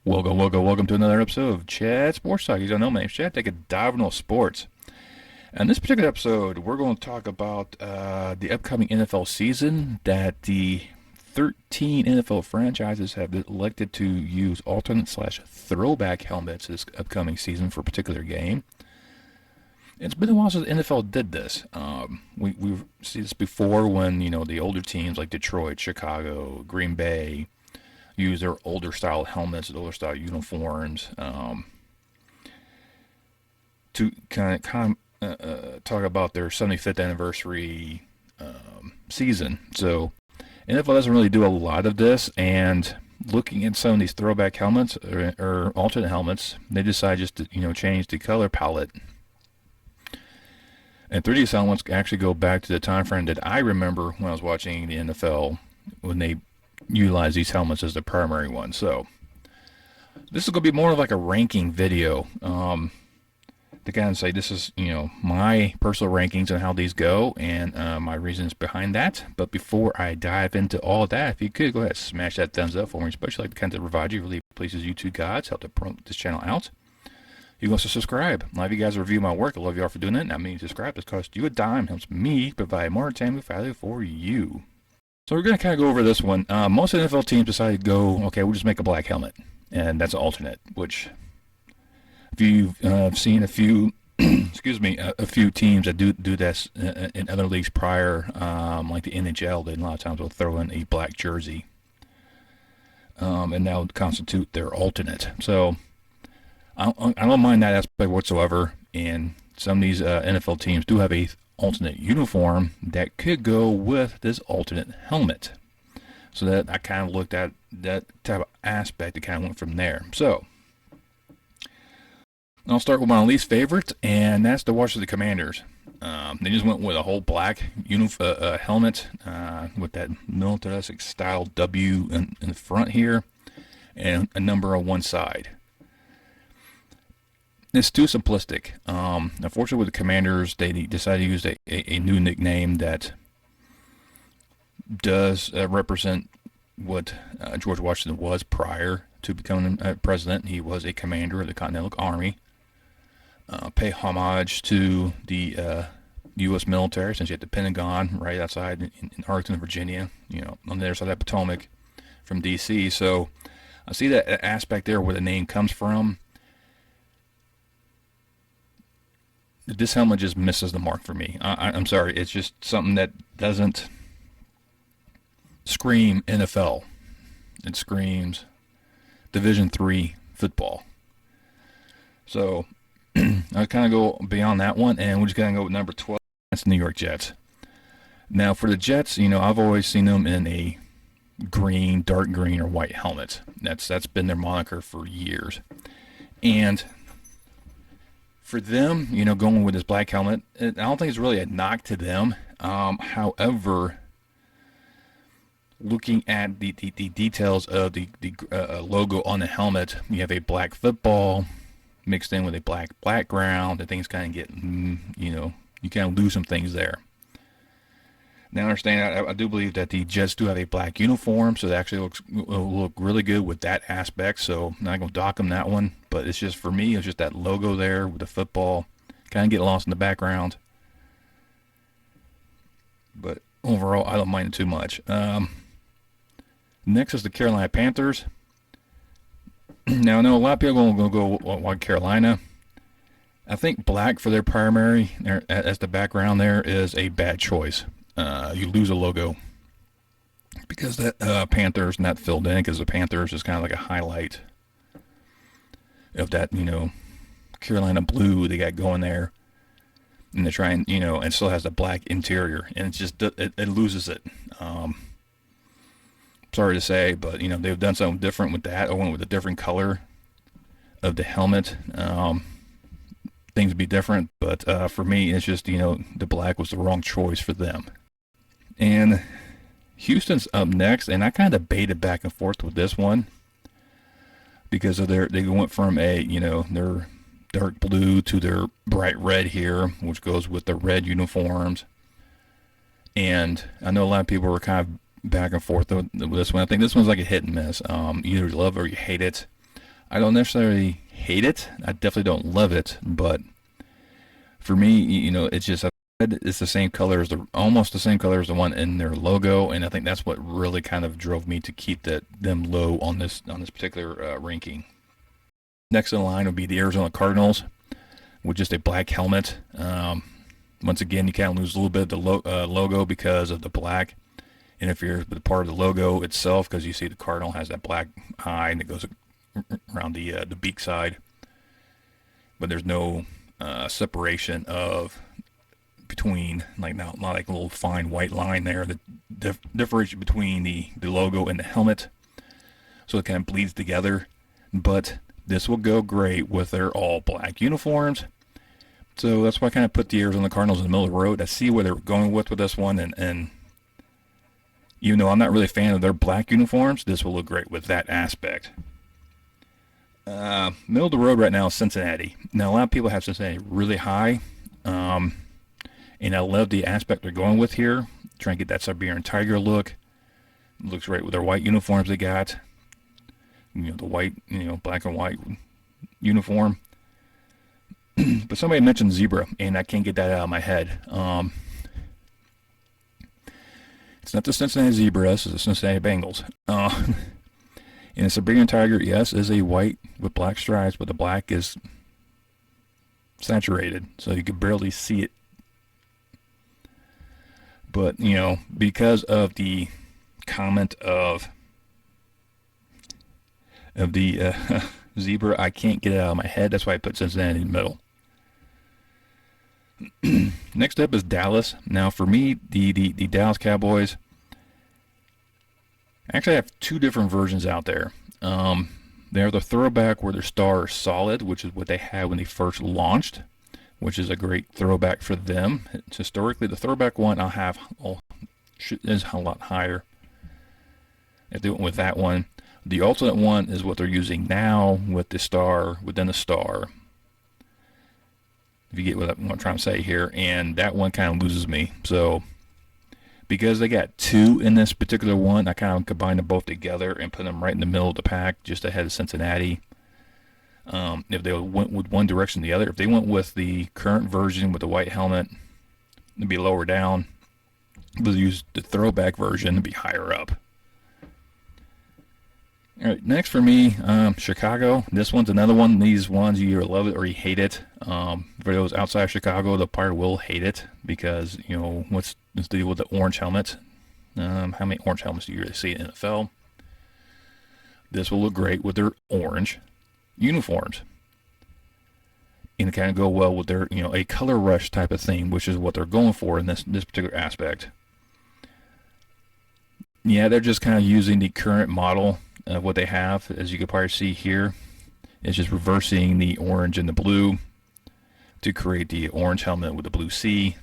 Welcome to another episode of Chad Sports Talk. You don't know my name's Chad. Take a dive into sports. In this particular episode, we're going to talk about the upcoming NFL season that the 13 NFL franchises have elected to use alternate/throwback helmets this upcoming season for a particular game. It's been a while since the NFL did this. We've seen this before when the older teams like Detroit, Chicago, Green Bay use their older style helmets, older style uniforms, to talk about their 75th anniversary season. So NFL doesn't really do a lot of this, and looking at some of these throwback helmets or alternate helmets, they decide just to change the color palette. And 3D helmets actually go back to the time frame that I remember when I was watching the NFL when they utilize these helmets as the primary one. So this is going to be more of like a ranking video to kind of say this is my personal rankings and how these go and my reasons behind that. But before I dive into all of that, if you could go ahead and smash that thumbs up for me, especially like the content I provide you really pleases YouTube gods, help to promote this channel out. You can also subscribe. A lot of you guys review my work. I love you all for doing it. Not meaning to subscribe. It costs you a dime. Helps me provide more entertainment value for you. So we're going to kind of go over this one. Most NFL teams decided to go, okay, we'll just make a black helmet. And that's an alternate, which if you've seen a few, excuse me, a few teams that do this in other leagues prior, like the NHL, they a lot of times will throw in a black jersey. And that would constitute their alternate. So I don't mind that aspect whatsoever. And some of these NFL teams do have a alternate uniform that could go with this alternate helmet. So that I kind of looked at that type of aspect and kind of went from there. So I'll start with my least favorite, and that's the Washington Commanders. They just went with a whole black helmet with that militaristic style W in the front here and a number on one side. It's too simplistic. Unfortunately, with the Commanders, they decided to use a new nickname that does represent what George Washington was prior to becoming president. He was a commander of the Continental Army. Pay homage to the U.S. military, since you had the Pentagon right outside in Arlington, Virginia, on the other side of the Potomac from D.C. So I see that aspect there where the name comes from. This helmet just misses the mark for me. I'm sorry. It's just something that doesn't scream NFL. It screams Division III football. So I kind of go beyond that one, and we're just going to go with number 12. That's New York Jets. Now, for the Jets, I've always seen them in a green, dark green, or white helmet. That's been their moniker for years. And for them, going with this black helmet, I don't think it's really a knock to them. However, looking at the details of the logo on the helmet, you have a black football mixed in with a black background, and things kind of get, you kind of lose some things there. Now, I understand, I do believe that the Jets do have a black uniform, so it actually will look really good with that aspect. So I'm not going to dock them that one, but it's just, for me, it's just that logo there with the football, kind of get lost in the background. But overall, I don't mind it too much. Next is the Carolina Panthers. Now, I know a lot of people are going to go on Carolina. I think black for their primary as the background there is a bad choice. You lose a logo because that Panthers not filled in, because the Panthers is kind of like a highlight of that, Carolina blue they got going there. And they're trying, and still has the black interior, and it's just, it loses it. Sorry to say, but, they've done something different with that. I went with a different color of the helmet. Things would be different, but for me, it's just, the black was the wrong choice for them. And Houston's up next, and I kind of debated back and forth with this one because of they went from their dark blue to their bright red here, which goes with the red uniforms. And I know a lot of people were kind of back and forth with this one. I think this one's like a hit and miss. You either love it or you hate it. I don't necessarily hate it. I definitely don't love it, but for me, it's just it's the same color as almost the same color as the one in their logo, and I think that's what really kind of drove me to keep them low on this particular ranking. Next in line would be the Arizona Cardinals with just a black helmet. Once again, you kind of lose a little bit of the logo because of the black. Interferes with part of the logo itself, because you see the Cardinal has that black eye and it goes around the beak side, but there's no separation of between, like, not like a little fine white line there that differentiates between the logo and the helmet, so it kind of bleeds together. But this will go great with their all black uniforms, so that's why I kind of put the Arizona Cardinals in the middle of the road. I see where they're going with this one, and even though I'm not really a fan of their black uniforms, this will look great with that aspect. Middle of the road right now is Cincinnati. Now, a lot of people have Cincinnati really high, and I love the aspect they're going with here. Trying to get that Siberian Tiger look. It looks great with their white uniforms they got. The white, black and white uniform. But somebody mentioned zebra, and I can't get that out of my head. It's not the Cincinnati Zebras, it's the Cincinnati Bengals. And the Siberian Tiger, yes, is a white with black stripes, but the black is saturated, so you can barely see it. But, because of the comment of the zebra, I can't get it out of my head. That's why I put Cincinnati in the middle. Next up is Dallas. Now, for me, the Dallas Cowboys, actually I have two different versions out there. They're the throwback where their star is solid, which is what they had when they first launched, which is a great throwback for them. It's historically, the throwback one is a lot higher if they went with that one. The alternate one is what they're using now with the star within the star, if you get what I'm trying to say here, and that one kind of loses me. So because they got two in this particular one, I kind of combined them both together and put them right in the middle of the pack, just ahead of Cincinnati. If they went with one direction or the other, if they went with the current version with the white helmet, it'd be lower down. If they used the throwback version, it'd be higher up. All right, next for me, Chicago. This one's another one. These ones, you either love it or you hate it. For those outside of Chicago, the part will hate it because, what's the deal with the orange helmet? How many orange helmets do you really see in the NFL? This will look great with their orange uniforms. And it kind of go well with their, a color rush type of thing, which is what they're going for in this particular aspect. Yeah, they're just kind of using the current model of what they have, as you can probably see here. It's just reversing the orange and the blue to create the orange helmet with the blue C.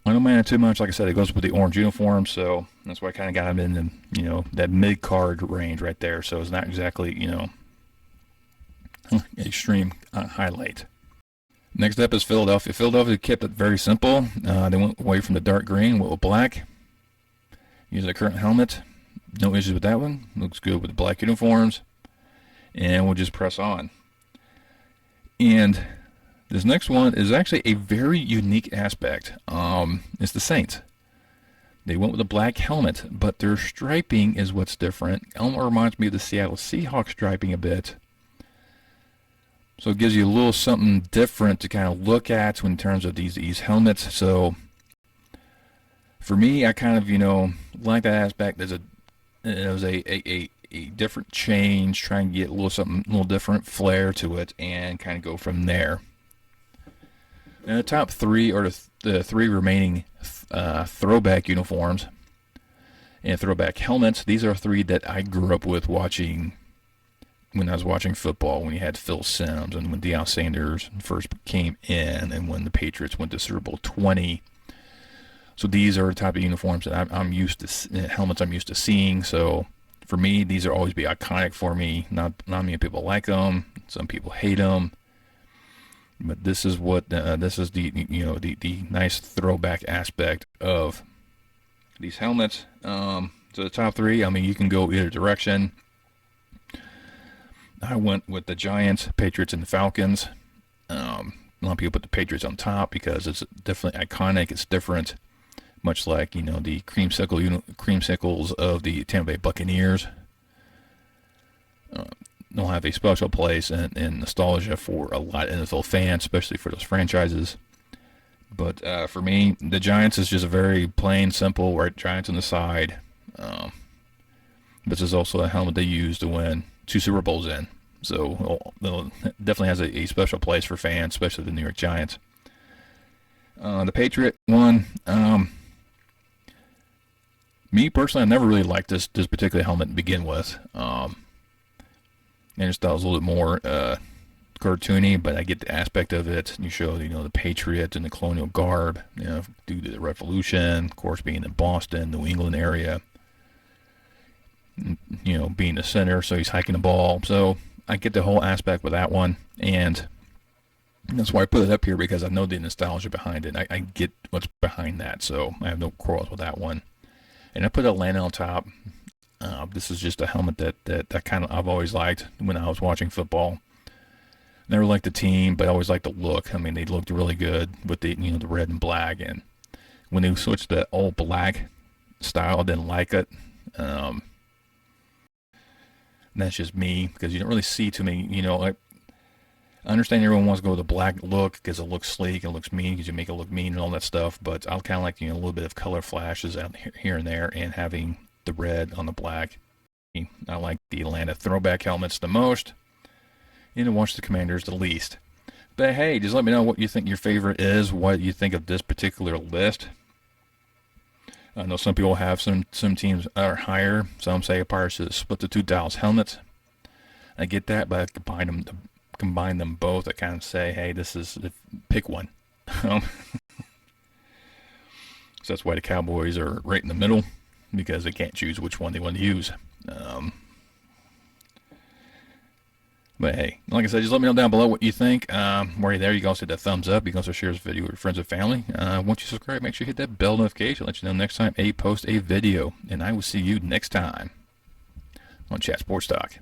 I don't mind it too much. Like I said, it goes with the orange uniform, so that's why I kind of got them in the, that mid-card range right there. So it's not exactly, extreme highlight. Next up is Philadelphia. Philadelphia kept it very simple. They went away from the dark green, went with black. Using the current helmet. No issues with that one. Looks good with the black uniforms. And we'll just press on. And this next one is actually a very unique aspect. It's the Saints. They went with a black helmet, but their striping is what's different. It almost reminds me of the Seattle Seahawks striping a bit. So it gives you a little something different to kind of look at in terms of these helmets. So for me, I kind of, like that aspect. It was a different change, trying to get a little different flair to it, and kind of go from there. And the top three are the three remaining throwback uniforms and throwback helmets. These are three that I grew up with watching when I was watching football, when you had Phil Simms and when Deion Sanders first came in, and when the Patriots went to Super Bowl 20. So these are the type of uniforms that I'm used to, helmets I'm used to seeing. So for me, these will always be iconic for me. Not many people like them. Some people hate them. But this is what this is the nice throwback aspect of these helmets. So the top three, you can go either direction. I went with the Giants, Patriots, and the Falcons. A lot of people put the Patriots on top because it's definitely iconic. It's different, much like, you know, the creamsicles of the Tampa Bay Buccaneers. They'll have a special place and nostalgia for a lot of NFL fans, especially for those franchises. But for me, the Giants is just a very plain, simple, right? Giants on the side. This is also a helmet they used to win 2 Super Bowls in. So it definitely has a special place for fans, especially the New York Giants. The Patriot one, me personally, I never really liked this particular helmet to begin with. I just thought it was a little bit more cartoony, but I get the aspect of it. You show, you know, the Patriot and the colonial garb, you know, due to the Revolution, of course, being in Boston, New England area, you know, being the center, so he's hiking the ball. So I get the whole aspect with that one, and that's why I put it up here, because I know the nostalgia behind it. I get what's behind that, so I have no quarrels with that one. And I put Atlanta on top. This is just a helmet that kind of I've always liked when I was watching football. Never liked the team, but I always liked the look. I mean, they looked really good with the, you know, the red and black. And when they switched to the all black style, I didn't like it. That's just me, because you don't really see too many, you know, I understand everyone wants to go with the black look because it looks sleek and it looks mean because you make it look mean and all that stuff, but I'll kind of like, you know, a little bit of color flashes out here and there, and having the red on the black. I like the Atlanta Throwback helmets the most, and the Washington Commanders the least. But hey, just let me know what you think your favorite is, what you think of this particular list. I know some people have some teams are higher. Some say Pirates should split the 2 Dallas helmets. I get that, but I combine them both. I kind of say, hey, pick one. So that's why the Cowboys are right in the middle, because they can't choose which one they want to use. But hey, like I said, just let me know down below what you think. While you're there, you can also hit that thumbs up. You can also share this video with your friends and family. Once you subscribe, make sure you hit that bell notification. Let you know next time I post a video. And I will see you next time on Chat Sports Talk.